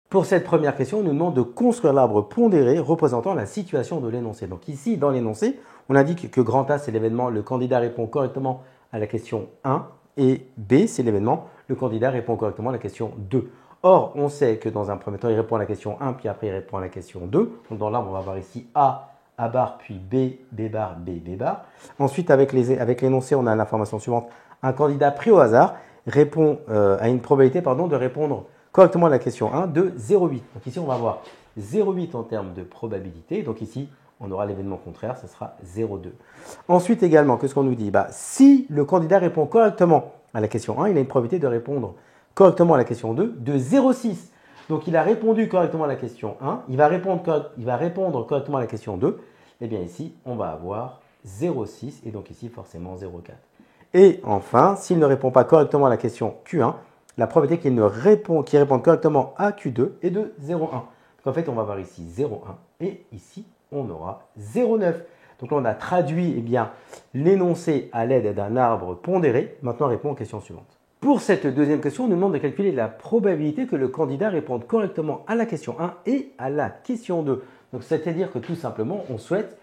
Pour cette première question, on nous demande de construire l'arbre pondéré représentant la situation de l'énoncé. Donc ici, dans l'énoncé, on indique que grand A, c'est l'événement, le candidat répond correctement à la question 1, et B, c'est l'événement, le candidat répond correctement à la question 2. Or, on sait que dans un premier temps, il répond à la question 1, puis après, il répond à la question 2. Donc dans l'arbre, on va avoir ici A bar, puis B bar, B bar. Ensuite, avec l'énoncé, on a l'information suivante. Un candidat pris au hasard répond à une probabilité de répondre correctement à la question 1 de 0,8. Donc ici, on va avoir 0,8 en termes de probabilité. Donc ici, on aura l'événement contraire, ce sera 0,2. Ensuite également, qu'est-ce qu'on nous dit? Si le candidat répond correctement à la question 1, il a une probabilité de répondre correctement à la question 2 de 0,6. Donc il a répondu correctement à la question 1, il va répondre correctement à la question 2. Et bien ici, on va avoir 0,6 et donc ici forcément 0,4. Et enfin, s'il ne répond pas correctement à la question Q1, la probabilité qu'il réponde correctement à Q2 est de 0,1. Donc en fait, on va avoir ici 0,1 et ici, on aura 0,9. Donc là, on a traduit l'énoncé à l'aide d'un arbre pondéré. Maintenant, on répond aux questions suivantes. Pour cette deuxième question, on nous demande de calculer la probabilité que le candidat réponde correctement à la question 1 et à la question 2. Donc c'est-à-dire que tout simplement, on souhaite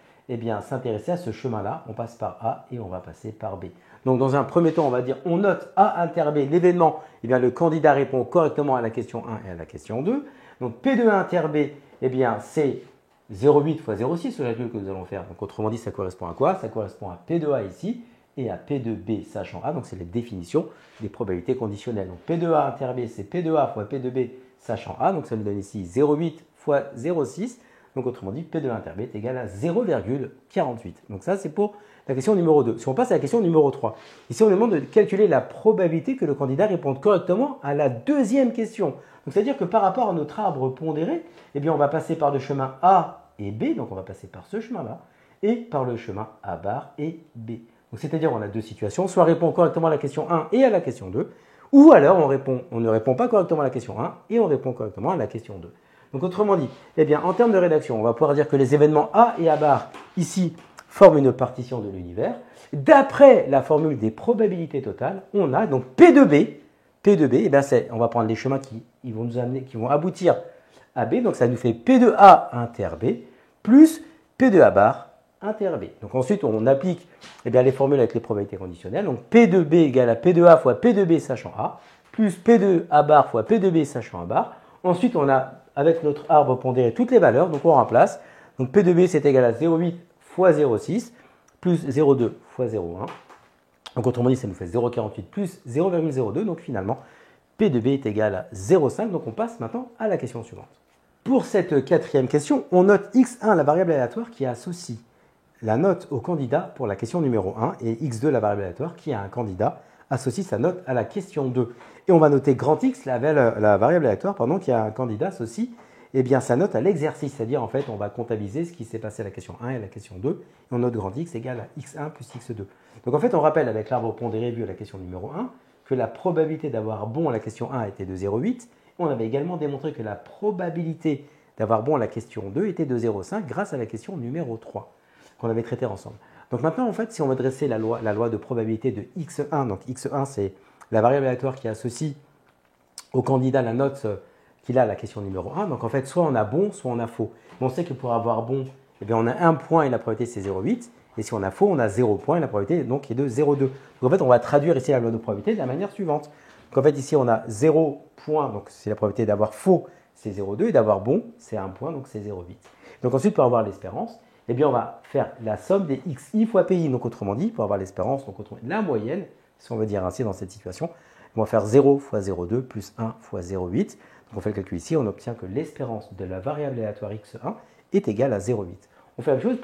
s'intéresser à ce chemin-là. On passe par A et on va passer par B. Donc dans un premier temps, on va dire on note A inter B l'événement, le candidat répond correctement à la question 1 et à la question 2. Donc P de A inter B, c'est 0,8 fois 0,6 le calcul que nous allons faire. Donc autrement dit, ça correspond à quoi? Ça correspond à P de A ici et à P de B sachant A. Donc c'est les définitions des probabilités conditionnelles. Donc P de A inter B, c'est P de A fois P de B sachant A. Donc ça nous donne ici 0,8 fois 0,6. Donc autrement dit, P de A inter B est égal à 0,48. Donc ça, c'est pour la question numéro 2. Si on passe à la question numéro 3, ici on demande de calculer la probabilité que le candidat réponde correctement à la deuxième question. C'est-à-dire que par rapport à notre arbre pondéré, on va passer par le chemin A et B, donc on va passer par ce chemin-là, et par le chemin A bar et B. C'est-à-dire on a deux situations, soit on répond correctement à la question 1 et à la question 2, ou alors on ne répond pas correctement à la question 1 et on répond correctement à la question 2. Donc autrement dit, en termes de rédaction, on va pouvoir dire que les événements A et A bar, ici, forment une partition de l'univers. D'après la formule des probabilités totales, on a donc P de B. P de B, on va prendre les chemins qui vont aboutir à B. Donc ça nous fait P de A inter B plus P de A bar inter B. Donc ensuite, on applique les formules avec les probabilités conditionnelles. Donc P de B égale à P de A fois P de B sachant A, plus P de A bar fois P de B sachant A bar. Ensuite, on a, avec notre arbre pondéré, toutes les valeurs. Donc on remplace. Donc P de B, c'est égal à 0,8 fois 0,6 plus 0,2 fois 0,1. Donc autrement dit, ça nous fait 0,48 plus 0,02. Donc finalement, P de B est égal à 0,5. Donc on passe maintenant à la question suivante. Pour cette quatrième question, on note x1, la variable aléatoire qui associe la note au candidat pour la question numéro 1 et x2, la variable aléatoire qui a un candidat associe sa note à la question 2. Et on va noter grand X, la variable aléatoire, qui a un candidat associe sa note à l'exercice, c'est-à-dire en fait on va comptabiliser ce qui s'est passé à la question 1 et à la question 2, et on note grand X égale à x1 plus x2. Donc en fait on rappelle avec l'arbre pondéré vu à la question numéro 1 que la probabilité d'avoir bon à la question 1 était de 0,8. On avait également démontré que la probabilité d'avoir bon à la question 2 était de 0,5 grâce à la question numéro 3 qu'on avait traitée ensemble. Donc maintenant, en fait, si on veut dresser la loi de probabilité de x1, donc x1 c'est la variable aléatoire qui associe au candidat la note qu'il a à la question numéro 1. Donc en fait, soit on a bon, soit on a faux. Mais on sait que pour avoir bon, on a 1 point et la probabilité c'est 0,8. Et si on a faux, on a 0 point et la probabilité donc, est de 0,2. Donc en fait, on va traduire ici la loi de probabilité de la manière suivante. Donc en fait, ici on a 0 point, donc c'est la probabilité d'avoir faux, c'est 0,2, et d'avoir bon, c'est 1 point, donc c'est 0,8. Donc ensuite, pour avoir l'espérance, on va faire la somme des xi fois pi. Donc autrement dit, pour avoir l'espérance, donc la moyenne, si on veut dire ainsi dans cette situation, on va faire 0 fois 0,2 plus 1 fois 0,8. Donc on fait le calcul ici, on obtient que l'espérance de la variable aléatoire x1 est égale à 0,8. On fait la même chose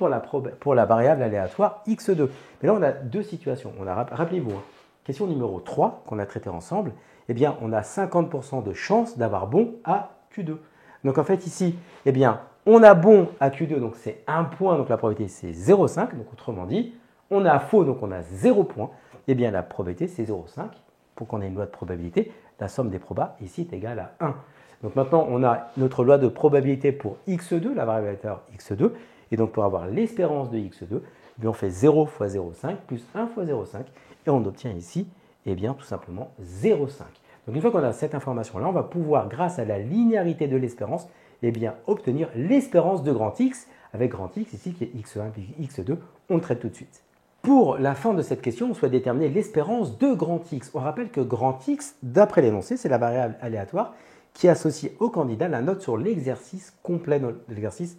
pour la variable aléatoire x2. Mais là, on a deux situations. Rappelez-vous, question numéro 3 qu'on a traité ensemble, on a 50% de chance d'avoir bon à Q2. Donc en fait ici, on a bon à Q2, donc c'est 1 point, donc la probabilité c'est 0,5. Donc autrement dit, on a faux, donc on a 0 point. La probabilité c'est 0,5. Pour qu'on ait une loi de probabilité, la somme des probas ici est égale à 1. Donc maintenant, on a notre loi de probabilité pour x2, la variable aléatoire x2. Et donc pour avoir l'espérance de x2, on fait 0 fois 0,5 plus 1 fois 0,5. Et on obtient ici, tout simplement 0,5. Donc une fois qu'on a cette information-là, on va pouvoir, grâce à la linéarité de l'espérance, eh bien, obtenir l'espérance de grand X, avec grand X ici qui est x1 puis x2, on le traite tout de suite. Pour la fin de cette question, on souhaite déterminer l'espérance de grand X. On rappelle que grand X, d'après l'énoncé, c'est la variable aléatoire qui associe au candidat la note sur l'exercice complet de l'exercice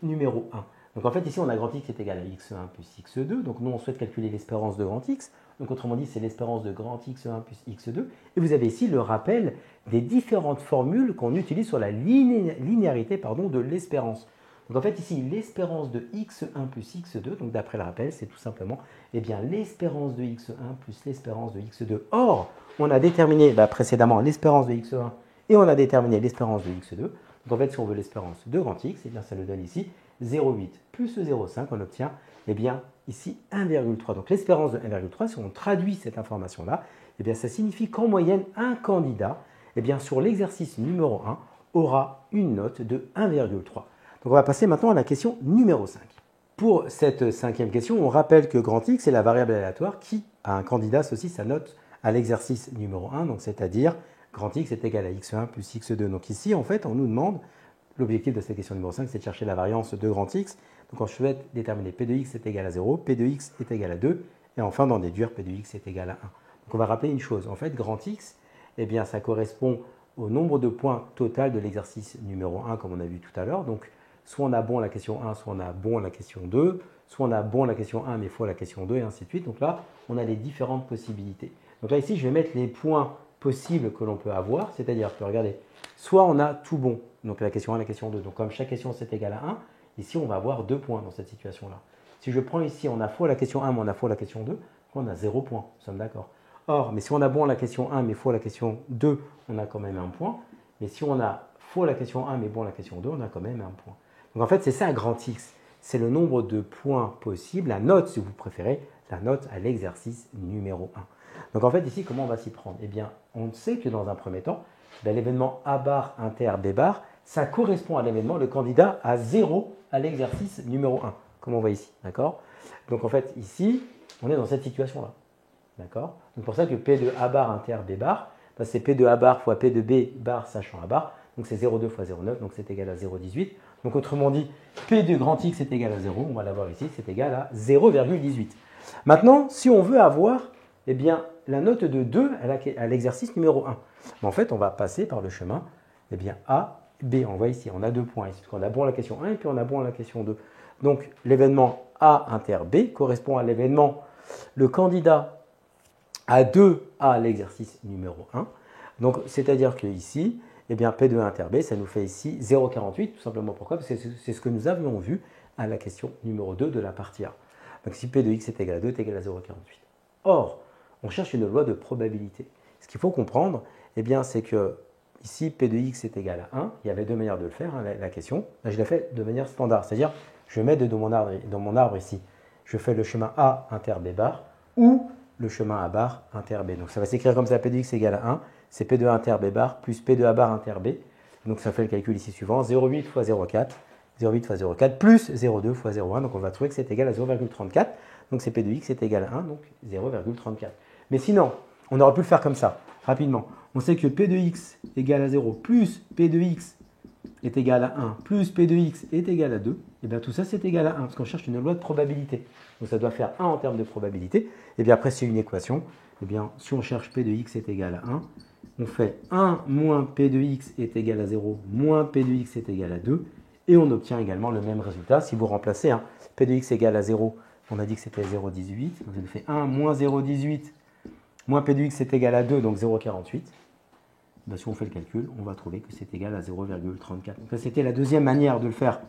numéro 1. Donc en fait, ici, on a grand X est égal à x1 plus x2. Donc nous, on souhaite calculer l'espérance de grand X. Donc autrement dit, c'est l'espérance de grand x1 plus x2. Et vous avez ici le rappel des différentes formules qu'on utilise sur la linéarité de l'espérance. Donc en fait, ici, l'espérance de x1 plus x2, donc d'après le rappel, c'est tout simplement l'espérance de x1 plus l'espérance de x2. Or, on a déterminé précédemment l'espérance de x1 et on a déterminé l'espérance de x2. Donc en fait, si on veut l'espérance de grand X, ça nous donne ici 0,8 plus 0,5, on obtient ici 1,3. Donc l'espérance de 1,3, si on traduit cette information-là, ça signifie qu'en moyenne, un candidat sur l'exercice numéro 1 aura une note de 1,3. Donc on va passer maintenant à la question numéro 5. Pour cette cinquième question, on rappelle que grand X est la variable aléatoire qui, à un candidat, associe sa note à l'exercice numéro 1, donc c'est-à-dire grand X est égal à x1 plus x2. Donc ici, en fait, on nous demande, l'objectif de cette question numéro 5, c'est de chercher la variance de grand X. Donc on souhaite déterminer P de x est égal à 0, P de x est égal à 2, et enfin d'en déduire P de x est égal à 1. Donc on va rappeler une chose, en fait, grand X, ça correspond au nombre de points total de l'exercice numéro 1, comme on a vu tout à l'heure. Donc soit on a bon la question 1, soit on a bon la question 2, soit on a bon la question 1 mais fois la question 2 et ainsi de suite. Donc là, on a les différentes possibilités. Donc là, ici, je vais mettre les points possibles que l'on peut avoir, c'est-à-dire que, regardez, soit on a tout bon, donc la question 1, la question 2. Donc comme chaque question c'est égal à 1, ici, on va avoir 2 points dans cette situation-là. Si je prends ici, on a fois la question 1 mais on a fois la question 2, on a 0 point, nous sommes d'accord. Or, mais si on a bon la question 1 mais fois la question 2, on a quand même un point. Mais si on a fois la question 1 mais bon la question 2, on a quand même un point. Donc en fait, c'est ça un grand X. C'est le nombre de points possibles, la note si vous préférez, la note à l'exercice numéro 1. Donc en fait, ici, comment on va s'y prendre? On sait que dans un premier temps, l'événement A bar inter B bar, ça correspond à l'événement, le candidat à 0 à l'exercice numéro 1, comme on voit ici. D'accord? Donc en fait, ici, on est dans cette situation-là. D'accord? C'est pour ça que P de A bar inter B bar, c'est P de A bar fois P de B bar sachant A bar. Donc c'est 0,2 fois 0,9, donc c'est égal à 0,18. Donc autrement dit, P de grand X est égal à 0, on va l'avoir ici, c'est égal à 0,18. Maintenant, si on veut avoir la note de 2 à l'exercice numéro 1, en fait, on va passer par le chemin A, B. On voit ici, on a 2 points ici. On a bon la question 1 et puis on a bon la question 2. Donc l'événement A inter B correspond à l'événement, le candidat à 2 à l'exercice numéro 1. Donc c'est-à-dire que ici, P de inter B, ça nous fait ici 0,48, tout simplement. Pourquoi? Parce que c'est ce que nous avions vu à la question numéro 2 de la partie A. Donc si P de x est égal à 2, est égal à 0,48. Or, on cherche une loi de probabilité. Ce qu'il faut comprendre, c'est que ici, P de x est égal à 1. Il y avait deux manières de le faire, la question. Là, je l'ai fait de manière standard, c'est-à-dire je mets dans mon arbre ici, je fais le chemin A inter B bar ou le chemin A bar inter B. Donc ça va s'écrire comme ça, P de x égale à 1, c'est P de inter B bar plus P de A bar inter B. Donc ça fait le calcul ici suivant, 0,8 fois 0,4, 0,8 fois 0,4 plus 0,2 fois 0,1. Donc on va trouver que c'est égal à 0,34. Donc c'est P de x est égal à 1, donc 0,34. Mais sinon, on aurait pu le faire comme ça, rapidement. On sait que P de x égale à 0 plus P de x est égal à 1 plus P de x est égal à 2. Et bien tout ça c'est égal à 1 parce qu'on cherche une loi de probabilité. Donc ça doit faire 1 en termes de probabilité. Et bien après c'est une équation. Et bien si on cherche P de x est égal à 1, on fait 1 moins P de x est égal à 0 moins P de x est égal à 2. Et on obtient également le même résultat. Si vous remplacez P de x égale à 0, on a dit que c'était 0,18. Donc ça nous fait 1 moins 0,18 moins P de x est égal à 2, donc 0,48. Ben, si on fait le calcul, on va trouver que c'est égal à 0,34. Donc c'était la deuxième manière de le faire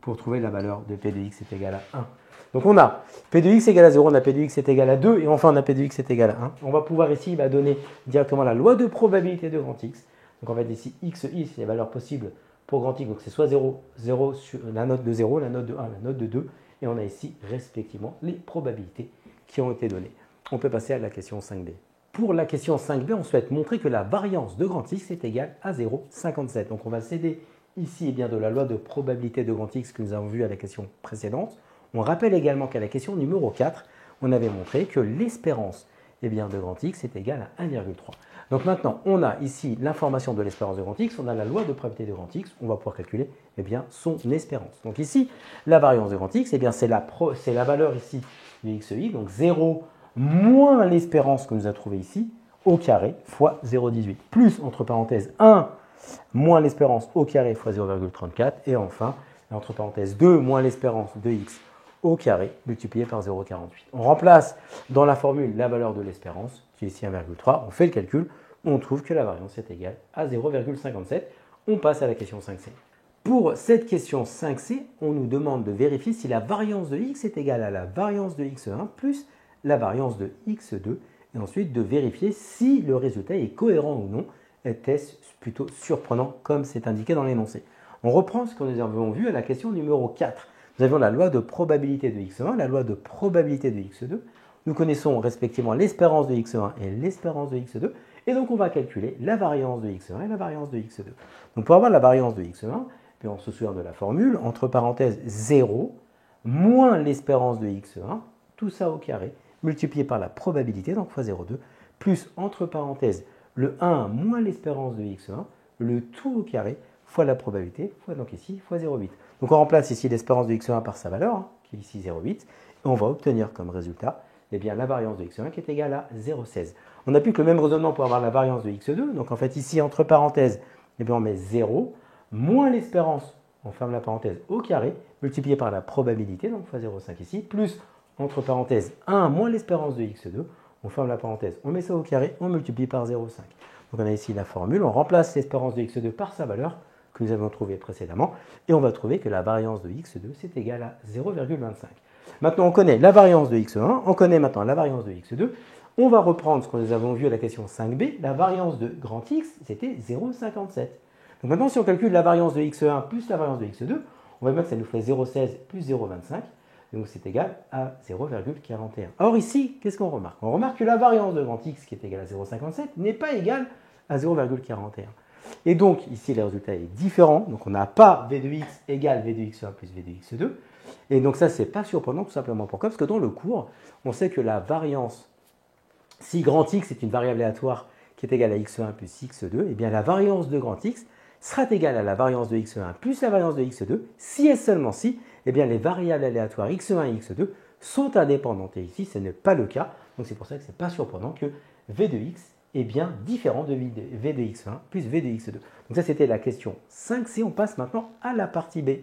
pour trouver la valeur de P de x est égal à 1. Donc on a P de x égale à 0, on a P de x est égal à 2, et enfin on a P de x est égal à 1. On va pouvoir ici donner directement la loi de probabilité de grand X. Donc en fait ici, xi, c'est les valeurs possibles pour grand X. Donc c'est soit 0, 0 sur la note de 0, la note de 1, la note de 2. Et on a ici respectivement les probabilités qui ont été données. On peut passer à la question 5b. Pour la question 5b, on souhaite montrer que la variance de grand X est égale à 0,57. Donc on va s'aider ici de la loi de probabilité de grand X que nous avons vu à la question précédente. On rappelle également qu'à la question numéro 4, on avait montré que l'espérance eh bien, de grand X est égal à 1,3. Donc maintenant, on a ici l'information de l'espérance de grand X, on a la loi de probabilité de grand X, on va pouvoir calculer eh bien, son espérance. Donc ici, la variance de grand X, eh bien, c'est la valeur ici du XI, donc 0 moins l'espérance que nous avons trouvée ici, au carré, fois 0,18, plus, entre parenthèses, 1 moins l'espérance au carré fois 0,34, et enfin, entre parenthèses, 2 moins l'espérance de x au carré multiplié par 0,48. On remplace dans la formule la valeur de l'espérance, qui est ici 1,3, on fait le calcul, on trouve que la variance est égale à 0,57. On passe à la question 5C. Pour cette question 5C, on nous demande de vérifier si la variance de x est égale à la variance de x1 plus la variance de x2, et ensuite de vérifier si le résultat est cohérent ou non. Était-ce plutôt surprenant comme c'est indiqué dans l'énoncé. On reprend ce que nous avons vu à la question numéro 4. Nous avions la loi de probabilité de x1, la loi de probabilité de x2. Nous connaissons respectivement l'espérance de x1 et l'espérance de x2. Et donc on va calculer la variance de x1 et la variance de x2. Donc pour avoir la variance de x1, puis on se souvient de la formule, entre parenthèses 0 moins l'espérance de x1, tout ça au carré, multiplié par la probabilité, donc fois 0,2, plus entre parenthèses le 1 moins l'espérance de x1, le tout au carré, fois la probabilité, fois donc ici, fois 0,8. Donc on remplace ici l'espérance de x1 par sa valeur, qui est ici 0,8, et on va obtenir comme résultat eh bien, la variance de x1 qui est égale à 0,16. On n'a plus que le même raisonnement pour avoir la variance de x2, donc en fait ici, entre parenthèses, eh bien, on met 0, moins l'espérance, on ferme la parenthèse, au carré, multiplié par la probabilité, donc fois 0,5 ici, plus, entre parenthèses, 1 moins l'espérance de x2, on ferme la parenthèse, on met ça au carré, on multiplie par 0,5. Donc on a ici la formule, on remplace l'espérance de x2 par sa valeur que nous avions trouvée précédemment, et on va trouver que la variance de x2, c'est égal à 0,25. Maintenant, on connaît la variance de x1, on connaît maintenant la variance de x2. On va reprendre ce que nous avons vu à la question 5b, la variance de grand X, c'était 0,57. Donc maintenant, si on calcule la variance de x1 plus la variance de x2, on va mettre que ça nous fait 0,16 plus 0,25. Donc c'est égal à 0,41. Or ici, qu'est-ce qu'on remarque? On remarque que la variance de grand X, qui est égale à 0,57, n'est pas égale à 0,41. Et donc ici, le résultat est différent. Donc on n'a pas v de x égale v de x1 plus v de x2. Et donc ça, c'est pas surprenant, tout simplement. Pourquoi? Parce que dans le cours, on sait que la variance, si grand X est une variable aléatoire qui est égale à x1 plus x2, eh bien la variance de grand X sera égale à la variance de x1 plus la variance de x2, si et seulement si eh bien, les variables aléatoires x1 et x2 sont indépendantes. Et ici, ce n'est pas le cas. Donc c'est pour ça que ce n'est pas surprenant que v de x est bien différent de v de x1 plus v de x2. Donc ça, c'était la question 5C. On passe maintenant à la partie B.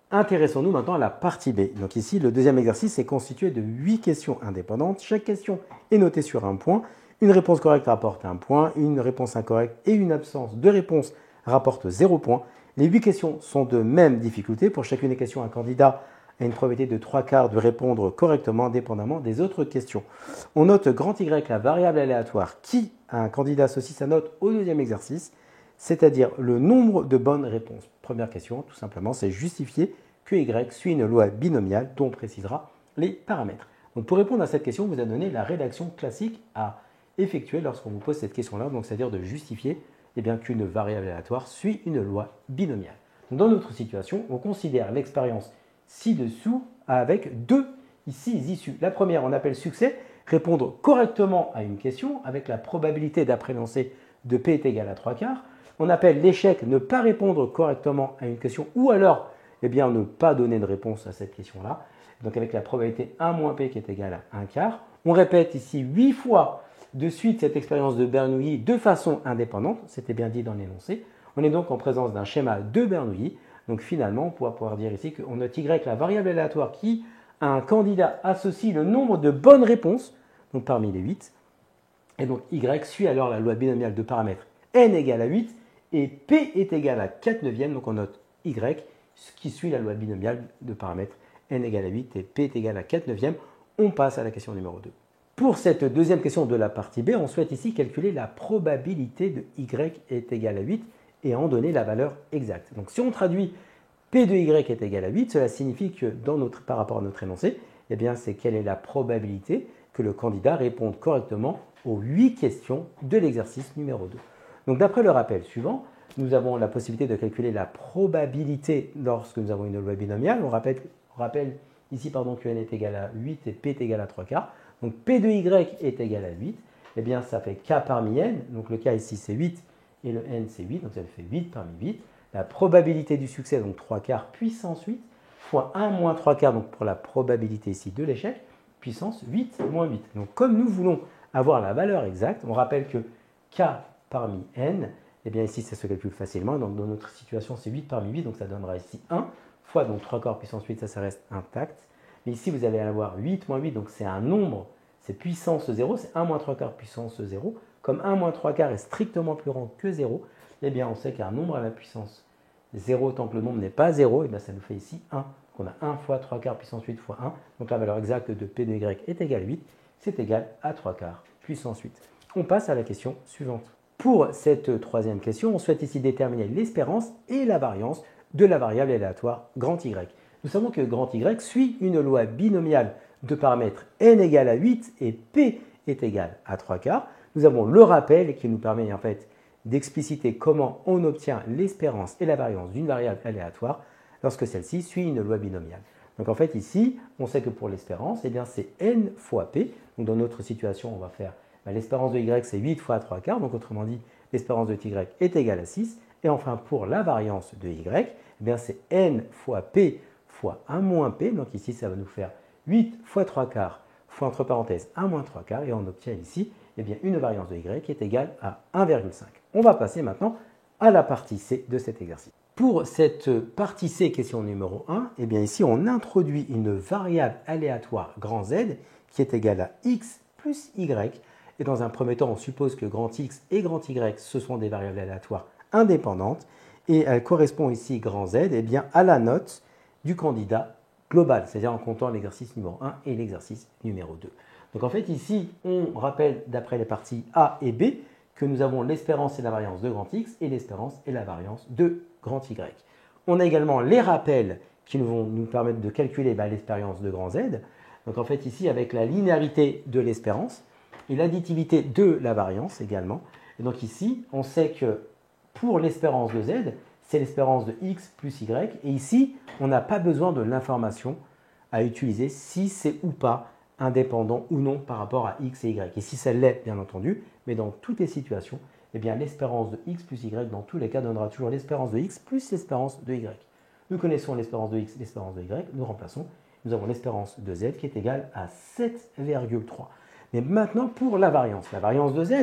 Intéressons-nous maintenant à la partie B. Donc ici, le deuxième exercice est constitué de 8 questions indépendantes. Chaque question est notée sur un point. Une réponse correcte rapporte un point, une réponse incorrecte et une absence de réponse rapporte 0 point. Les 8 questions sont de même difficulté. Pour chacune des questions, un candidat a une probabilité de 3/4 de répondre correctement, indépendamment des autres questions. On note grand Y, la variable aléatoire, qui un candidat associe sa note au deuxième exercice, c'est-à-dire le nombre de bonnes réponses. Première question, tout simplement, c'est justifier que Y suit une loi binomiale dont on précisera les paramètres. Donc pour répondre à cette question, vous a donné la rédaction classique à effectuer lorsqu'on vous pose cette question-là, donc c'est-à-dire de justifier eh bien, qu'une variable aléatoire suit une loi binomiale. Donc dans notre situation, on considère l'expérience ci-dessous avec deux ici issues. La première, on appelle succès, répondre correctement à une question avec la probabilité d'après l'énoncé de P est égale à 3/4. On appelle l'échec ne pas répondre correctement à une question ou alors eh bien, ne pas donner de réponse à cette question-là. Donc avec la probabilité 1 moins P qui est égale à 1/4. On répète ici 8 fois de suite cette expérience de Bernoulli de façon indépendante. C'était bien dit dans l'énoncé. On est donc en présence d'un schéma de Bernoulli. Donc finalement, on pourra pouvoir dire ici qu'on note Y, la variable aléatoire qui, à un candidat, associe le nombre de bonnes réponses, donc parmi les 8. Et donc Y suit alors la loi binomiale de paramètres n égale à 8 et P est égal à 4/9. Donc on note Y qui suit la loi binomiale de paramètres n égale à 8 et P est égal à 4/9. On passe à la question numéro 2. Pour cette deuxième question de la partie B, on souhaite ici calculer la probabilité de Y est égal à 8 et en donner la valeur exacte. Donc si on traduit P de Y est égal à 8, cela signifie que par rapport à notre énoncé, eh bien, c'est quelle est la probabilité que le candidat réponde correctement aux 8 questions de l'exercice numéro 2. Donc d'après le rappel suivant, nous avons la possibilité de calculer la probabilité lorsque nous avons une loi binomiale. On rappelle ici que n est égal à 8 et P est égal à 3/4. Donc P de Y est égal à 8. eh bien ça fait k parmi n, donc le k ici c'est 8 et le n c'est 8, donc ça fait 8 parmi 8. La probabilité du succès, donc 3 quarts puissance 8, fois 1 moins 3 quarts, donc pour la probabilité ici de l'échec, puissance 8 moins 8. Donc comme nous voulons avoir la valeur exacte, on rappelle que k parmi n, eh bien ici ça se calcule facilement, donc dans notre situation c'est 8 parmi 8, donc ça donnera ici 1, fois donc 3 quarts puissance 8, ça reste intact. Mais ici vous allez avoir 8 moins 8, donc c'est un nombre, c'est puissance 0, c'est 1 moins 3 quarts puissance 0. Comme 1 moins 3 quarts est strictement plus grand que 0, eh bien on sait qu'un nombre à la puissance 0 tant que le nombre n'est pas 0, eh bien ça nous fait ici 1. Donc on a 1 fois 3 quarts puissance 8 fois 1, donc la valeur exacte de P de Y est égale à 8, c'est égal à 3 quarts puissance 8. On passe à la question suivante. Pour cette troisième question, on souhaite ici déterminer l'espérance et la variance de la variable aléatoire grand Y. Nous savons que grand Y suit une loi binomiale de paramètres n égale à 8 et P est égal à 3 quarts. Nous avons le rappel qui nous permet en fait d'expliciter comment on obtient l'espérance et la variance d'une variable aléatoire lorsque celle-ci suit une loi binomiale. Donc en fait ici, on sait que pour l'espérance, eh bien c'est n fois p. Donc dans notre situation, on va faire l'espérance de y c'est 8 fois 3 quarts, donc autrement dit, l'espérance de y est égale à 6. Et enfin pour la variance de y, eh bien c'est n fois p fois 1 moins p. Donc ici, ça va nous faire 8 fois 3 quarts fois entre parenthèses 1 moins 3 quarts, et on obtient ici eh bien, une variance de y qui est égale à 1,5. On va passer maintenant à la partie C de cet exercice. Pour cette partie C, question numéro 1, eh bien ici on introduit une variable aléatoire grand Z qui est égale à x plus y. Et dans un premier temps, on suppose que grand X et grand Y, ce sont des variables aléatoires indépendantes. Et elle correspond ici, grand Z, eh bien, à la note du candidat global, c'est-à-dire en comptant l'exercice numéro 1 et l'exercice numéro 2. Donc en fait, ici, on rappelle d'après les parties A et B que nous avons l'espérance et la variance de grand X et l'espérance et la variance de grand Y. On a également les rappels qui vont nous permettre de calculer l'espérance de grand Z. Donc en fait, ici, avec la linéarité de l'espérance et l'additivité de la variance également. Et donc ici, on sait que pour l'espérance de Z, c'est l'espérance de X plus Y. Et ici, on n'a pas besoin de l'information à utiliser si c'est ou pas indépendant ou non par rapport à X et Y. Et si ça l'est, bien entendu, mais dans toutes les situations, eh bien l'espérance de X plus Y, dans tous les cas, donnera toujours l'espérance de X plus l'espérance de Y. Nous connaissons l'espérance de X, l'espérance de Y, nous remplaçons. Nous avons l'espérance de Z qui est égale à 7,3. Mais maintenant, pour la variance de Z,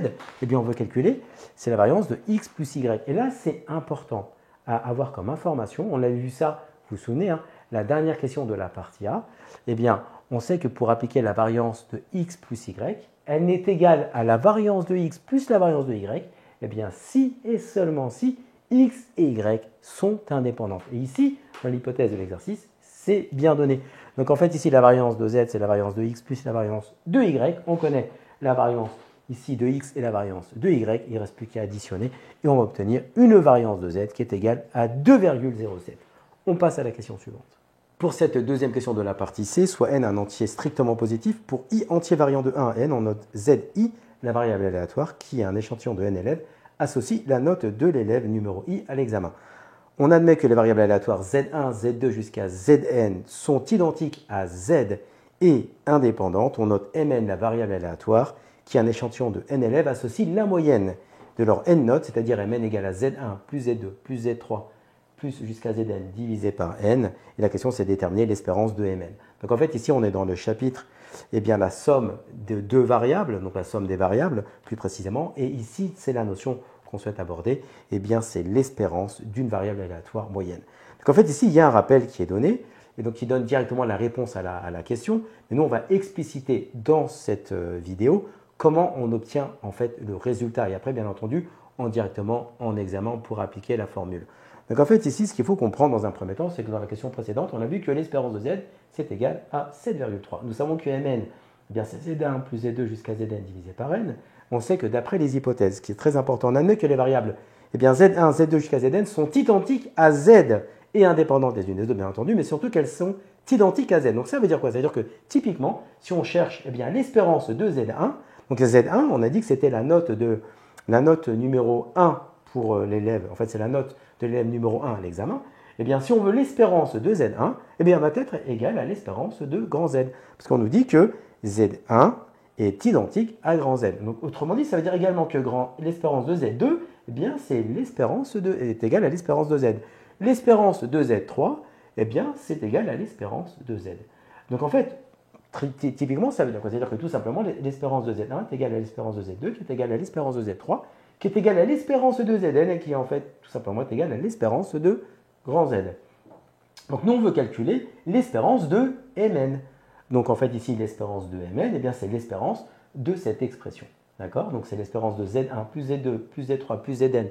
eh bien, on veut calculer, c'est la variance de X plus Y. Et là, c'est important à avoir comme information. On a vu ça, vous vous souvenez, hein, la dernière question de la partie A. Eh bien, on sait que pour appliquer la variance de X plus Y, elle n'est égale à la variance de X plus la variance de Y, eh bien, si et seulement si X et Y sont indépendantes. Et ici, dans l'hypothèse de l'exercice, c'est bien donné. Donc en fait, ici, la variance de Z, c'est la variance de X plus la variance de Y. On connaît la variance ici de X et la variance de Y. Il ne reste plus qu'à additionner et on va obtenir une variance de Z qui est égale à 2,07. On passe à la question suivante. Pour cette deuxième question de la partie C, soit n un entier strictement positif, pour i entier variant de 1 à n, on note zi, la variable aléatoire, qui est un échantillon de n élèves, associe la note de l'élève numéro i à l'examen. On admet que les variables aléatoires z1, z2 jusqu'à zn sont identiques à z et indépendantes. On note mn, la variable aléatoire, qui est un échantillon de n élèves, associe la moyenne de leur n notes, c'est-à-dire mn égale à z1 plus z2 plus z3 plus jusqu'à zn divisé par n. Et la question, c'est de déterminer l'espérance de mn. Donc en fait, ici, on est dans le chapitre, eh bien, la somme de deux variables, donc la somme des variables, plus précisément. Et ici, c'est la notion qu'on souhaite aborder, eh bien, c'est l'espérance d'une variable aléatoire moyenne. Donc en fait, ici, il y a un rappel qui est donné, et donc qui donne directement la réponse à la question. Mais nous, on va expliciter dans cette vidéo comment on obtient en fait le résultat. Et après, bien entendu, directement en examen pour appliquer la formule. Donc en fait, ici, ce qu'il faut comprendre dans un premier temps, c'est que dans la question précédente, on a vu que l'espérance de Z, c'est égal à 7,3. Nous savons que Mn, eh bien, c'est Z1 plus Z2 jusqu'à Zn divisé par n. On sait que d'après les hypothèses, ce qui est très important, on admet que les variables eh bien, Z1, Z2 jusqu'à Zn sont identiques à Z et indépendantes les unes des autres, bien entendu, mais surtout qu'elles sont identiques à Z. Donc ça veut dire quoi? Ça veut dire que typiquement, si on cherche eh bien, l'espérance de Z1, donc Z1, on a dit que c'était la note numéro 1 pour l'élève, en fait c'est la note de l'élève numéro 1 à l'examen, eh bien si on veut l'espérance de Z1, eh bien elle va être égale à l'espérance de grand Z. Parce qu'on nous dit que Z1 est identique à grand Z. Donc, autrement dit, ça veut dire également que l'espérance de Z2, eh bien, c'est l'espérance est égale à l'espérance de Z. L'espérance de Z3, eh bien, c'est égal à l'espérance de Z. Donc, en fait, typiquement, ça veut dire quoi? C'est-à-dire que tout simplement, l'espérance de Z1 est égale à l'espérance de Z2, qui est égale à l'espérance de Z3, qui est égale à l'espérance de Zn, et qui, en fait, tout simplement, est égale à l'espérance de grand Z. Donc, nous, on veut calculer l'espérance de Mn. Donc, en fait, ici, l'espérance de Mn, eh bien, c'est l'espérance de cette expression. D'accord? Donc, c'est l'espérance de Z1 plus Z2 plus Z3 plus Zn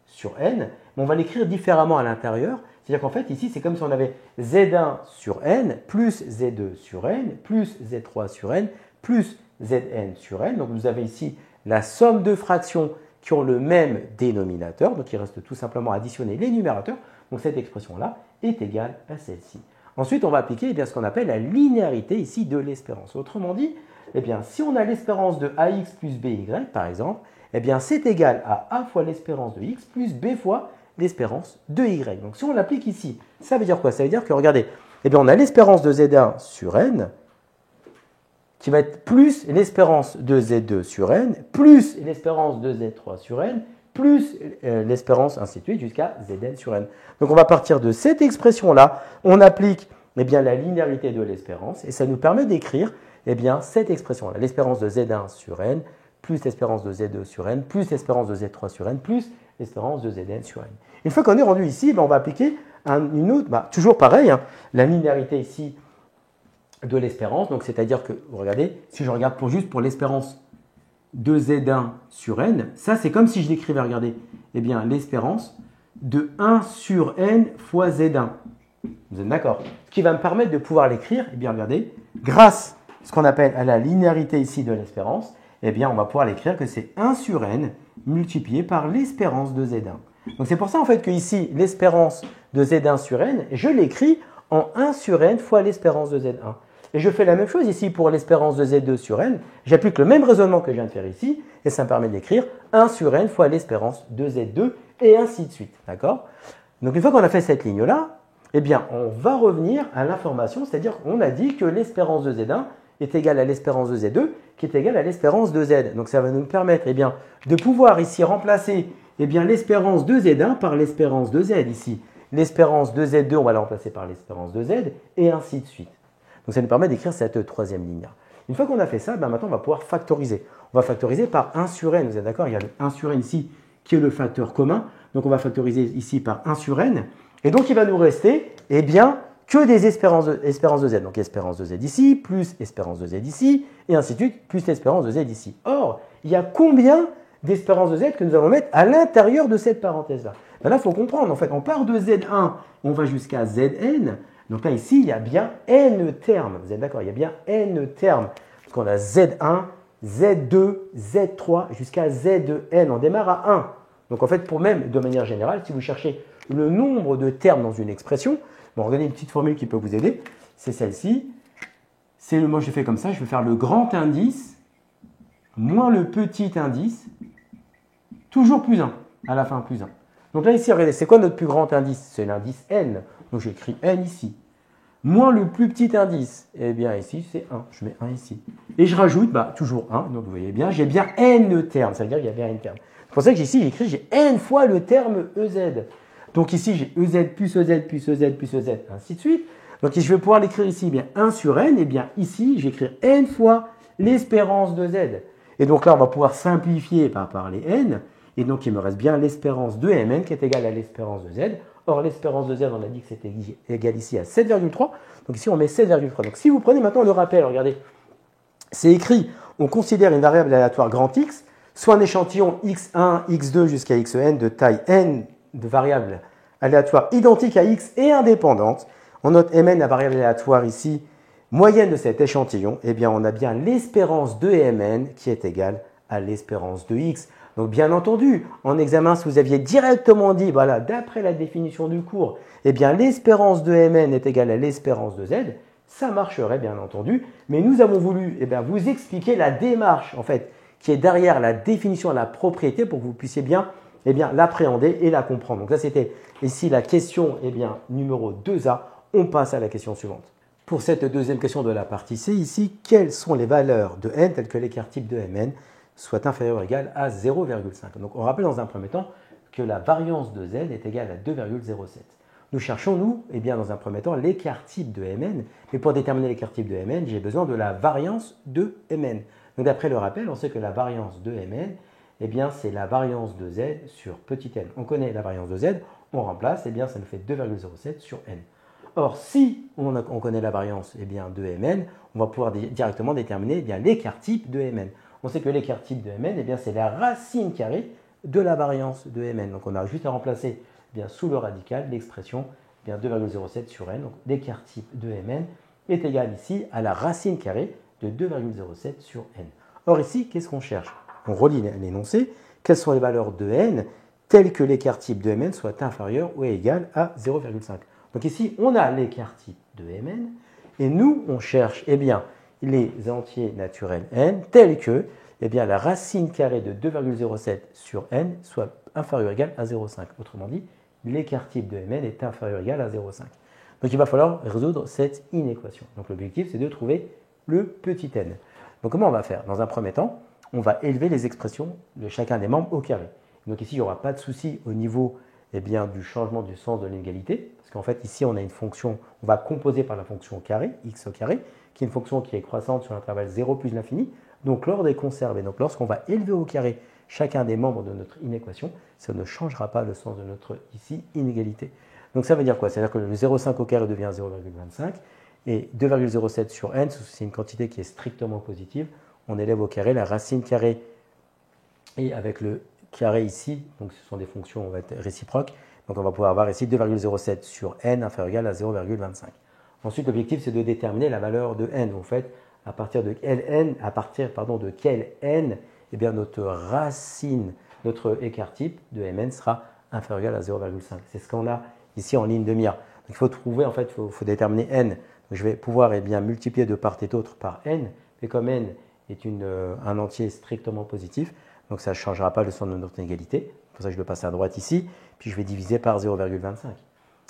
sur N. Mais on va l'écrire différemment à l'intérieur. C'est-à-dire qu'en fait, ici, c'est comme si on avait Z1 sur N plus Z2 sur N plus Z3 sur N plus Zn sur N. Donc, vous avez ici la somme de fractions qui ont le même dénominateur. Donc, il reste tout simplement à additionner les numérateurs. Donc, cette expression-là est égale à celle-ci. Ensuite, on va appliquer eh bien, ce qu'on appelle la linéarité ici de l'espérance. Autrement dit, eh bien, si on a l'espérance de AX plus BY, par exemple, eh bien, c'est égal à A fois l'espérance de X plus B fois l'espérance de Y. Donc, si on l'applique ici, ça veut dire quoi? Ça veut dire que, regardez, eh bien, on a l'espérance de Z1 sur N qui va être plus l'espérance de Z2 sur N, plus l'espérance de Z3 sur N, plus l'espérance, ainsi de suite, jusqu'à Zn sur N. Donc, on va partir de cette expression-là, on applique eh bien, la linéarité de l'espérance, et ça nous permet d'écrire eh bien, cette expression-là, l'espérance de Z1 sur N, plus l'espérance de Z2 sur N, plus l'espérance de Z3 sur N, plus l'espérance de Zn sur N. Une fois qu'on est rendu ici, on va appliquer une autre, toujours pareil, hein, la linéarité ici de l'espérance, donc c'est-à-dire que, regardez, si je regarde juste pour l'espérance de Z1 sur N, ça c'est comme si je l'écrivais, regardez, eh bien l'espérance de 1 sur N fois Z1. Vous êtes d'accord? Ce qui va me permettre de pouvoir l'écrire, eh bien regardez, grâce à ce qu'on appelle à la linéarité ici de l'espérance, eh bien on va pouvoir l'écrire que c'est 1 sur N multiplié par l'espérance de Z1. Donc c'est pour ça en fait que ici, l'espérance de Z1 sur N, je l'écris en 1 sur N fois l'espérance de Z1. Et je fais la même chose ici pour l'espérance de Z2 sur N. J'applique le même raisonnement que je viens de faire ici, et ça me permet d'écrire 1 sur N fois l'espérance de Z2, et ainsi de suite. D'accord? Donc une fois qu'on a fait cette ligne-là, eh bien on va revenir à l'information, c'est-à-dire qu'on a dit que l'espérance de Z1 est égale à l'espérance de Z2, qui est égale à l'espérance de Z. Donc ça va nous permettre eh bien, de pouvoir ici remplacer eh bien, l'espérance de Z1 par l'espérance de Z ici. L'espérance de Z2, on va la remplacer par l'espérance de Z, et ainsi de suite. Donc ça nous permet d'écrire cette troisième ligne-là. Une fois qu'on a fait ça, ben maintenant on va pouvoir factoriser. On va factoriser par 1 sur N, vous êtes d'accord? Il y a le 1 sur N ici qui est le facteur commun. Donc on va factoriser ici par 1 sur N. Et donc il va nous rester eh bien, que des espérances de Z. Donc espérance de Z ici, plus espérance de Z ici, et ainsi de suite, plus l'espérance de Z ici. Or, il y a combien d'espérances de Z que nous allons mettre à l'intérieur de cette parenthèse-là? Ben là, il faut comprendre. En fait, on part de Z1, on va jusqu'à Zn. Donc là, ici, il y a bien n termes. Vous êtes d'accord? Il y a bien n termes. Parce qu'on a Z1, Z2, Z3, jusqu'à Zn. On démarre à 1. Donc en fait, pour même, de manière générale, si vous cherchez le nombre de termes dans une expression, bon, regardez une petite formule qui peut vous aider. C'est celle-ci. Moi, je fais comme ça. Je vais faire le grand indice moins le petit indice, toujours plus 1. À la fin, plus 1. Donc là, ici, regardez, c'est quoi notre plus grand indice? C'est l'indice n. Donc j'écris n ici. Moins le plus petit indice, eh bien ici c'est 1. Je mets 1 ici. Et je rajoute toujours 1. Donc vous voyez bien, j'ai bien n termes. Ça veut dire qu'il y a bien n termes. C'est pour ça que ici j'écris, j'ai n fois le terme EZ. Donc ici j'ai EZ plus EZ plus EZ plus EZ, ainsi de suite. Donc je vais pouvoir l'écrire ici, eh bien 1 sur n. Et bien ici, je vais écrire n fois l'espérance de Z. Et donc là, on va pouvoir simplifier par les n. Et donc il me reste bien l'espérance de Mn qui est égale à l'espérance de Z. Or, l'espérance de Z, on a dit que c'était égal ici à 7,3. Donc ici, on met 7,3. Donc si vous prenez maintenant le rappel, regardez, c'est écrit, on considère une variable aléatoire grand X, soit un échantillon x1, x2 jusqu'à xn de taille n de variables aléatoires identiques à x et indépendantes. On note Mn, la variable aléatoire ici, moyenne de cet échantillon. Eh bien, on a bien l'espérance de Mn qui est égale à l'espérance de x. Donc bien entendu, en examen, si vous aviez directement dit, voilà, d'après la définition du cours, eh bien l'espérance de Mn est égale à l'espérance de Z, ça marcherait bien entendu, mais nous avons voulu vous expliquer la démarche en fait qui est derrière la définition de la propriété pour que vous puissiez bien l'appréhender et la comprendre. Donc ça c'était ici la question numéro 2A, on passe à la question suivante. Pour cette deuxième question de la partie C, ici, quelles sont les valeurs de n telles que l'écart type de Mn soit inférieur ou égal à 0,5. Donc on rappelle dans un premier temps que la variance de z est égale à 2,07. Nous cherchons, nous, eh bien, dans un premier temps, l'écart type de Mn, mais pour déterminer l'écart type de Mn, j'ai besoin de la variance de Mn. Donc d'après le rappel, on sait que la variance de Mn, eh bien, c'est la variance de z sur petit n. On connaît la variance de z, on remplace, eh bien, ça nous fait 2,07 sur n. Or, si on connaît la variance eh bien, de Mn, on va pouvoir directement déterminer eh bien, l'écart type de Mn. On sait que l'écart type de Mn, eh bien, c'est la racine carrée de la variance de Mn. Donc, on a juste à remplacer eh bien, sous le radical l'expression eh 2,07 sur n. Donc, l'écart type de Mn est égal ici à la racine carrée de 2,07 sur n. Or, ici, qu'est-ce qu'on cherche? On relit l'énoncé. Quelles sont les valeurs de n telles que l'écart type de Mn soit inférieur ou égal à 0,5? Donc ici, on a l'écart type de Mn, et nous, on cherche eh bien, les entiers naturels n tels que eh bien, la racine carrée de 2,07 sur n soit inférieure ou égale à 0,5. Autrement dit, l'écart type de Mn est inférieur ou égal à 0,5. Donc il va falloir résoudre cette inéquation. Donc l'objectif, c'est de trouver le petit n. Donc comment on va faire? Dans un premier temps, on va élever les expressions de chacun des membres au carré. Donc ici, il n'y aura pas de souci au niveau eh bien, du changement du sens de l'inégalité, parce qu'en fait, ici, on a une fonction, on va composer par la fonction carré, x au carré, qui est une fonction qui est croissante sur l'intervalle 0 plus l'infini. Donc, l'ordre est conservé. Donc, lorsqu'on va élever au carré chacun des membres de notre inéquation, ça ne changera pas le sens de notre, ici, inégalité. Donc, ça veut dire quoi? C'est-à-dire que le 0,5 au carré devient 0,25, et 2,07 sur n, c'est une quantité qui est strictement positive. On élève au carré la racine carrée, et avec le carré ici, donc ce sont des fonctions on va être réciproques, donc on va pouvoir avoir ici 2,07 sur n inférieur ou égal à 0,25. Ensuite, l'objectif c'est de déterminer la valeur de n. En fait, à partir de quel n, eh bien, notre racine, notre écart type de Mn sera inférieur ou égal à 0,5. C'est ce qu'on a ici en ligne de mire. Donc, il faut trouver, en fait, il faut déterminer n. Donc, je vais pouvoir eh bien, multiplier de part et d'autre par n, mais comme n est un entier strictement positif, donc ça ne changera pas le sens de notre égalité. C'est pour ça que je le passe à droite ici, puis je vais diviser par 0,25.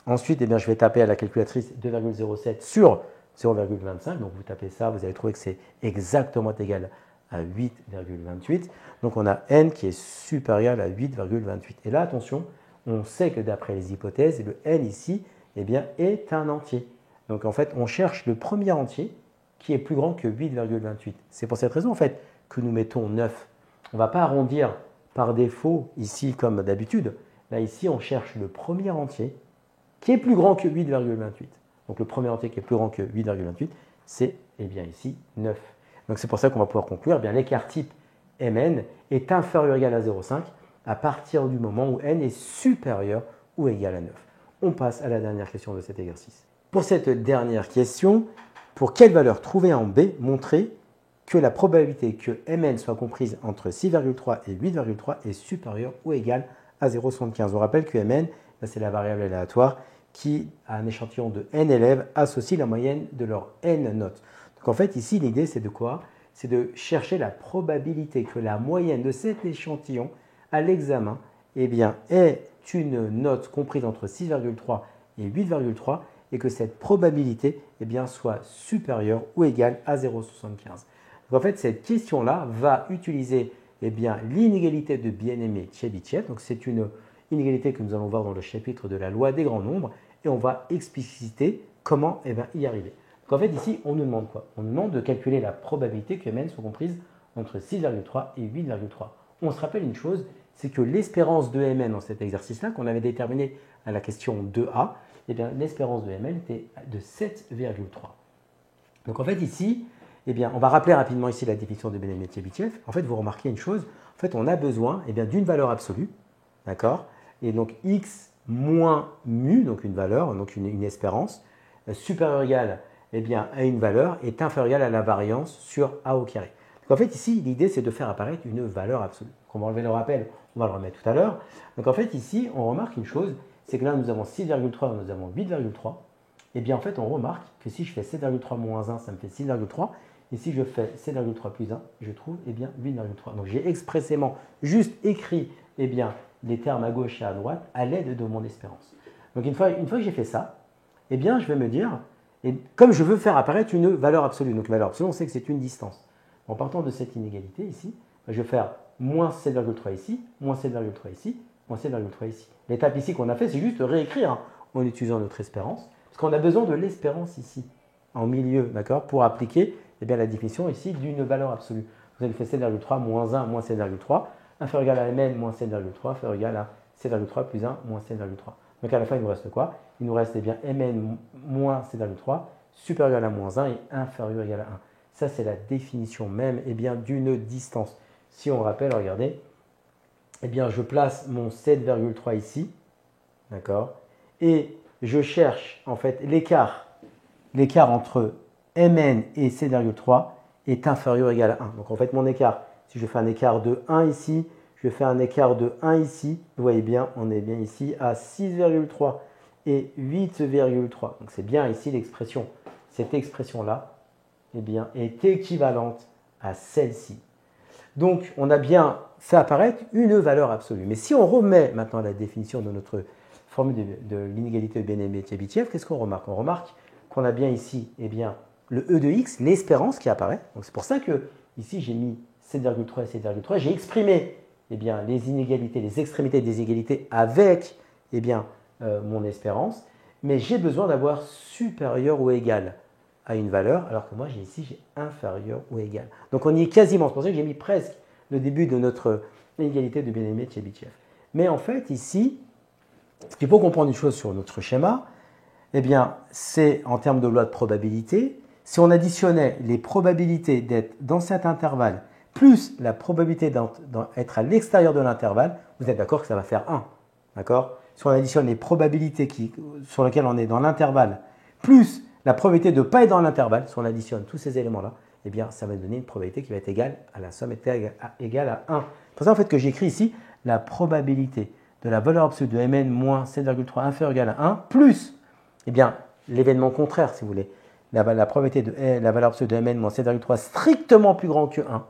Ensuite, eh bien, je vais taper à la calculatrice 2,07 sur 0,25. Donc vous tapez ça, vous allez trouver que c'est exactement égal à 8,28. Donc on a n qui est supérieur à 8,28. Et là, attention, on sait que d'après les hypothèses, le n ici eh bien, est un entier. Donc en fait, on cherche le premier entier qui est plus grand que 8,28. C'est pour cette raison en fait que nous mettons 9. On ne va pas arrondir par défaut ici comme d'habitude. Là, ici, on cherche le premier entier qui est plus grand que 8,28. Donc le premier entier qui est plus grand que 8,28, c'est eh bien ici 9. Donc c'est pour ça qu'on va pouvoir conclure, eh bien l'écart type Mn est inférieur ou égal à 0,5 à partir du moment où n est supérieur ou égal à 9. On passe à la dernière question de cet exercice. Pour cette dernière question, pour quelle valeur trouvée en B, montrez que la probabilité que Mn soit comprise entre 6,3 et 8,3 est supérieure ou égale à 0,75. On rappelle que Mn, c'est la variable aléatoire qui, à un échantillon de n élèves, associe la moyenne de leurs n notes. Donc en fait, ici, l'idée, c'est de quoi? C'est de chercher la probabilité que la moyenne de cet échantillon à l'examen eh bien, est une note comprise entre 6,3 et 8,3 et que cette probabilité eh bien, soit supérieure ou égale à 0,75. Donc en fait, cette question-là va utiliser eh bien, l'inégalité de Bien-Aimé-Chebyshev. Donc c'est une inégalité que nous allons voir dans le chapitre de la loi des grands nombres et on va expliciter comment eh bien, y arriver. Donc en fait, ici, on nous demande quoi? On nous demande de calculer la probabilité que Mn soit comprise entre 6,3 et 8,3. On se rappelle une chose, c'est que l'espérance de Mn dans cet exercice-là, qu'on avait déterminé à la question 2a, eh bien, l'espérance de Mn était de 7,3. Donc en fait, ici, eh bien, on va rappeler rapidement ici la définition de Bien-Aimé-Chebyshev. En fait, vous remarquez une chose, en fait, on a besoin eh bien, d'une valeur absolue, d'accord? Et donc x moins mu, donc une valeur, donc une espérance, supérieure ou égale eh bien, à une valeur est inférieure ou égale à la variance sur a au carré. Donc en fait, ici, l'idée, c'est de faire apparaître une valeur absolue. Donc, on va enlever le rappel, on va le remettre tout à l'heure. Donc en fait, ici, on remarque une chose, c'est que là, nous avons 6,3, nous avons 8,3. Et bien en fait, on remarque que si je fais 7,3 moins 1, ça me fait 6,3. Et si je fais 7,3 plus 1, je trouve eh bien 8,3. Donc j'ai expressément juste écrit eh bien, les termes à gauche et à droite à l'aide de mon espérance. Donc une fois que j'ai fait ça, eh bien je vais me dire, Et comme je veux faire apparaître une valeur absolue, donc la valeur absolue, on sait que c'est une distance. En partant de cette inégalité ici, je vais faire moins 7,3 ici, moins 7,3 ici, moins 7,3 ici. L'étape ici qu'on a fait, c'est juste réécrire en utilisant notre espérance, parce qu'on a besoin de l'espérance ici, en milieu, d'accord, pour appliquer la définition ici d'une valeur absolue. Vous avez fait 7,3 moins 1 moins 7,3, inférieur égal à mn moins 7,3, inférieur égal à 7,3 plus 1 moins 7,3. Donc à la fin, il nous reste quoi? Il nous reste mn moins 7,3, supérieur égal à moins 1 et inférieur égal à 1. Ça, c'est la définition même d'une distance. Si on rappelle, regardez, je place mon 7,3 ici, d'accord, et je cherche en fait l'écart entre mn et 7,3 est inférieur ou égal à 1. Donc en fait, mon écart, si je fais un écart de 1 ici, je fais un écart de 1 ici, vous voyez bien, on est bien ici à 6,3 et 8,3. Donc c'est bien ici l'expression. Cette expression-là est équivalente à celle-ci. Donc on a bien fait apparaître une valeur absolue. Mais si on remet maintenant la définition de notre formule de l'inégalité de Bien-Aimé-Tchebychev, qu'est-ce qu'on remarque? On remarque qu'on a bien ici le E de x, l'espérance qui apparaît. Donc c'est pour ça que ici j'ai mis 7,3 et 7,3. J'ai exprimé les inégalités, les extrémités des égalités avec mon espérance. Mais j'ai besoin d'avoir supérieur ou égal à une valeur, alors que moi j'ai inférieur ou égal. Donc on y est quasiment. C'est pour ça que j'ai mis presque le début de notre inégalité de Bien-Aimé-Tchebychev. Mais en fait ici, il faut comprendre une chose sur notre schéma, c'est en termes de loi de probabilité. Si on additionnait les probabilités d'être dans cet intervalle plus la probabilité d'être à l'extérieur de l'intervalle, vous êtes d'accord que ça va faire 1. D'accord? Si on additionne les probabilités sur lesquelles on est dans l'intervalle plus la probabilité de ne pas être dans l'intervalle, si on additionne tous ces éléments-là, ça va donner une probabilité qui va être égale à la somme égale à 1. C'est pour ça en fait, que j'écris ici la probabilité de la valeur absolue de mn moins 7,3 inférieur ou égal à 1 plus l'événement contraire, si vous voulez, la probabilité de la valeur absolue de mn moins 7,3 strictement plus grand que 1.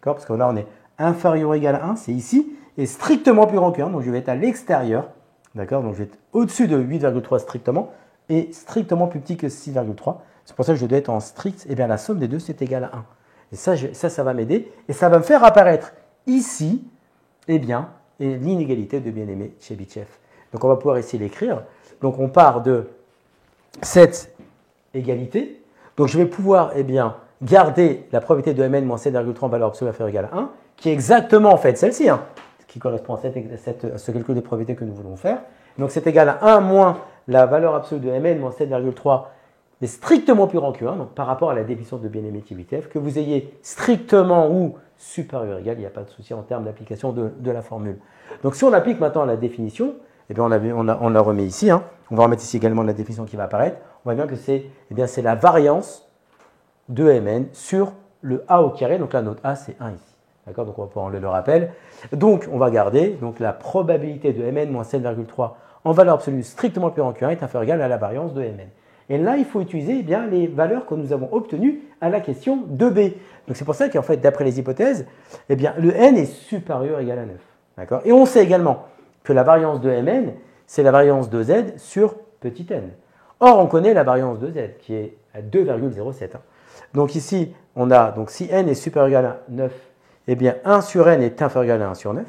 Parce que là, on est inférieur ou égal à 1, c'est ici, et strictement plus grand que 1, donc je vais être à l'extérieur. D'accord? Donc je vais être au-dessus de 8,3 strictement, et strictement plus petit que 6,3. C'est pour ça que je dois être en strict, la somme des deux, c'est égal à 1. Et ça va m'aider, et ça va me faire apparaître ici, l'inégalité de Bien-Aimé-Tchebychev. Donc on va pouvoir ici l'écrire. Donc on part de cette égalité. Donc je vais pouvoir garder la probabilité de mn moins 7,3 en valeur absolue inférieure ou égale à 1, qui est exactement en fait celle-ci, qui correspond à ce calcul de probabilité que nous voulons faire. Donc c'est égal à 1 moins la valeur absolue de mn moins 7,3, mais strictement plus grand que 1, donc par rapport à la définition de Bien-Aimé-Tchebychev, que vous ayez strictement ou supérieur ou égal, il n'y a pas de souci en termes d'application de la formule. Donc si on applique maintenant la définition, on la remet ici, on va remettre ici également la définition qui va apparaître, on voit bien que c'est la variance de mn sur le a au carré, donc là notre a c'est 1 ici. D'accord? Donc on va pouvoir enlever le rappel. Donc on va garder la probabilité de mn moins 7,3 en valeur absolue strictement plus grand que 1 est inférieure ou égale à la variance de mn. Et là il faut utiliser les valeurs que nous avons obtenues à la question 2b. Donc c'est pour ça qu'en fait d'après les hypothèses, le n est supérieur ou égal à 9. D'accord? Et on sait également que la variance de mn c'est la variance de z sur petit n. Or on connaît la variance de z qui est à 2,07. Donc ici, on a, si n est supérieur ou égal à 9, 1 sur n est inférieur ou égal à 1 sur 9.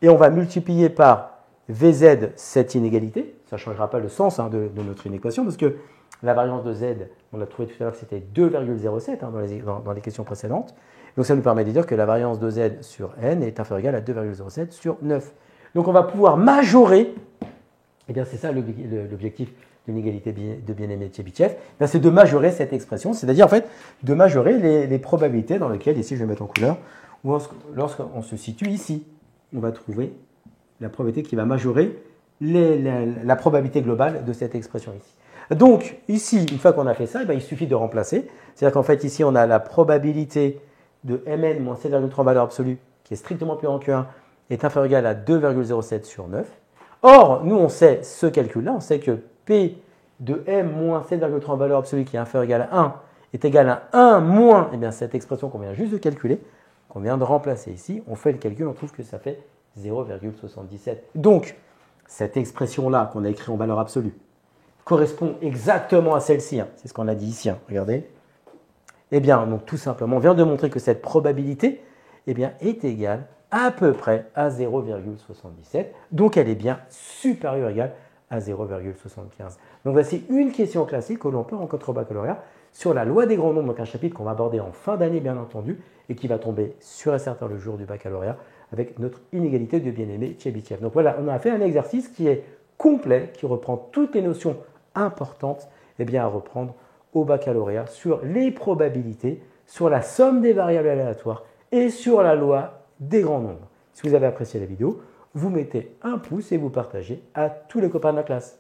Et on va multiplier par Vz cette inégalité. Ça ne changera pas le sens de notre inéquation, parce que la variance de z, on l'a trouvé tout à l'heure que c'était 2,07 dans les questions précédentes. Donc ça nous permet de dire que la variance de z sur n est inférieure ou égale à 2,07 sur 9. Donc on va pouvoir majorer, c'est ça l'objectif d'une égalité de Bien-Aimé-Tchebychev, c'est de majorer cette expression, c'est-à-dire en fait de majorer les probabilités dans lesquelles, ici je vais mettre en couleur, lorsqu'on se situe ici, on va trouver la probabilité qui va majorer la probabilité globale de cette expression ici. Donc ici, une fois qu'on a fait ça, il suffit de remplacer, c'est-à-dire qu'en fait ici on a la probabilité de mn moins 7,3 valeur absolue, qui est strictement plus grand que 1, est inférieure ou égale à 2,07 sur 9. Or, nous on sait ce calcul-là, on sait que P de m moins 7,3 en valeur absolue qui est inférieur ou égal à 1 est égal à 1 moins cette expression qu'on vient juste de calculer, qu'on vient de remplacer ici. On fait le calcul, on trouve que ça fait 0,77. Donc, cette expression-là qu'on a écrite en valeur absolue, correspond exactement à celle-ci. Hein. C'est ce qu'on a dit ici. Hein. Regardez. Eh bien, donc, tout simplement, on vient de montrer que cette probabilité eh bien, est égale à peu près à 0,77. Donc, elle est bien supérieure ou égale à 0,75. Donc, voici une question classique que l'on peut rencontrer au baccalauréat sur la loi des grands nombres, donc un chapitre qu'on va aborder en fin d'année, bien entendu, et qui va tomber sûr et certain le jour du baccalauréat avec notre inégalité de bien-aimé Chebyshev. Donc voilà, on a fait un exercice qui est complet, qui reprend toutes les notions importantes eh bien, à reprendre au baccalauréat sur les probabilités, sur la somme des variables aléatoires et sur la loi des grands nombres. Si vous avez apprécié la vidéo, vous mettez un pouce et vous partagez à tous les copains de la classe.